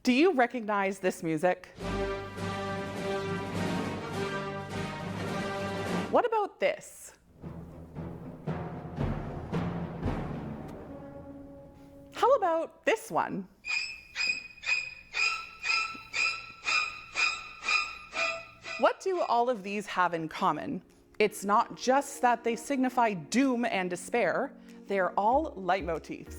Do you recognize this music? What about this? How about this one? What do all of these have in common? It's not just that they signify doom and despair, they're all leitmotifs.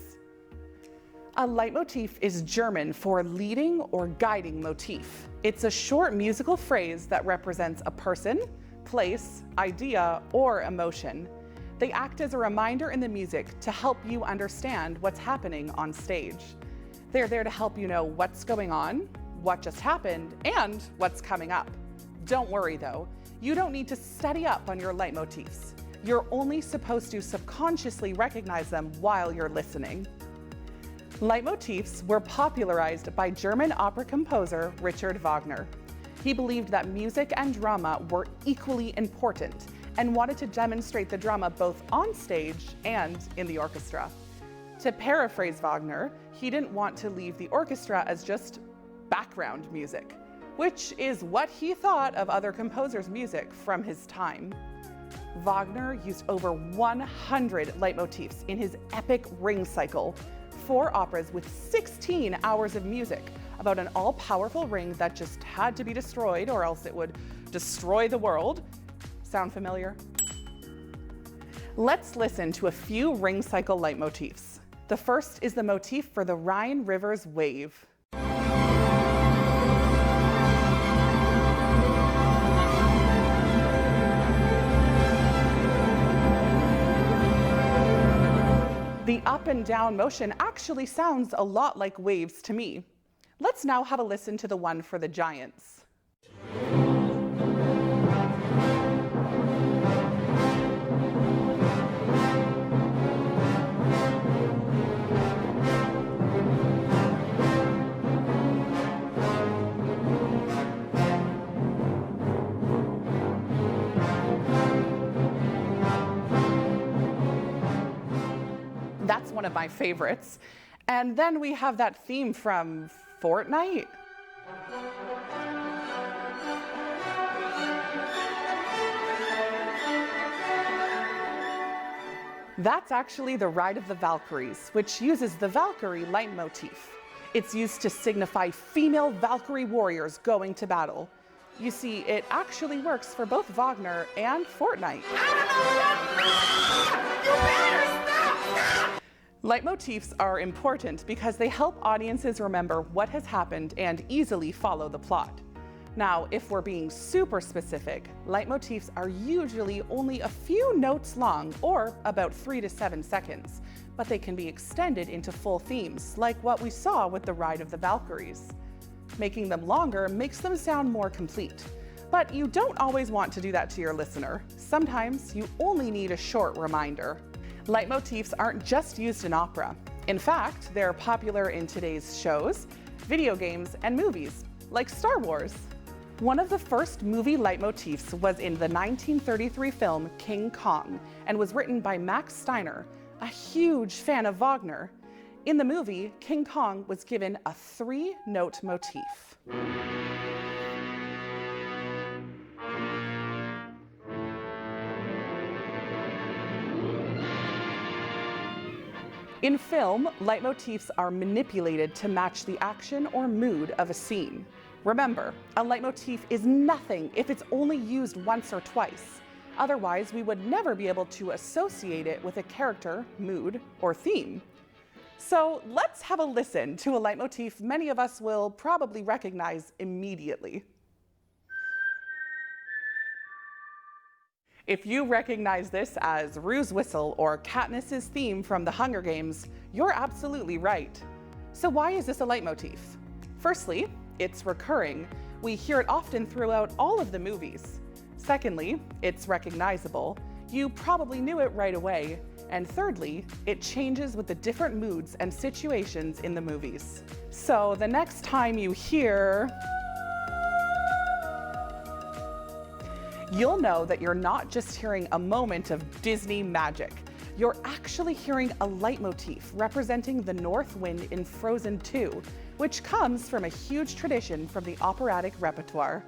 A leitmotif is German for leading or guiding motif. It's a short musical phrase that represents a person, place, idea, or emotion. They act as a reminder in the music to help you understand what's happening on stage. They're there to help you know what's going on, what just happened, and what's coming up. Don't worry though, you don't need to study up on your leitmotifs. You're only supposed to subconsciously recognize them while you're listening. Leitmotifs were popularized by German opera composer Richard Wagner. He believed that music and drama were equally important and wanted to demonstrate the drama both on stage and in the orchestra. To paraphrase Wagner, he didn't want to leave the orchestra as just background music, which is what he thought of other composers' music from his time. Wagner used over 100 leitmotifs in his epic Ring cycle, 4 operas with 16 hours of music about an all-powerful ring that just had to be destroyed or else it would destroy the world. Sound familiar? Let's listen to a few Ring cycle leitmotifs. The first is the motif for the Rhine River's wave. The up and down motion actually sounds a lot like waves to me. Let's now have a listen to the one for the giants. That's one of my favorites. And then we have that theme from Fortnite. That's actually the Ride of the Valkyries, which uses the Valkyrie leitmotif. It's used to signify female Valkyrie warriors going to battle. You see, it actually works for both Wagner and Fortnite. Leitmotifs are important because they help audiences remember what has happened and easily follow the plot. Now, if we're being super specific, leitmotifs are usually only a few notes long, or about 3 to 7 seconds, but they can be extended into full themes, like what we saw with the Ride of the Valkyries. Making them longer makes them sound more complete. But you don't always want to do that to your listener. Sometimes you only need a short reminder. Leitmotifs aren't just used in opera. In fact, they're popular in today's shows, video games, and movies, like Star Wars. One of the first movie leitmotifs was in the 1933 film King Kong and was written by Max Steiner, a huge fan of Wagner. In the movie, King Kong was given a 3-note motif. In film, leitmotifs are manipulated to match the action or mood of a scene. Remember, a leitmotif is nothing if it's only used once or twice. Otherwise, we would never be able to associate it with a character, mood, or theme. So let's have a listen to a leitmotif many of us will probably recognize immediately. If you recognize this as Rue's whistle or Katniss's theme from The Hunger Games, you're absolutely right. So why is this a leitmotif? Firstly, it's recurring. We hear it often throughout all of the movies. Secondly, it's recognizable. You probably knew it right away. And thirdly, it changes with the different moods and situations in the movies. So the next time you hear, you'll know that you're not just hearing a moment of Disney magic. you're actually hearing a leitmotif representing the north wind in Frozen 2, which comes from a huge tradition from the operatic repertoire.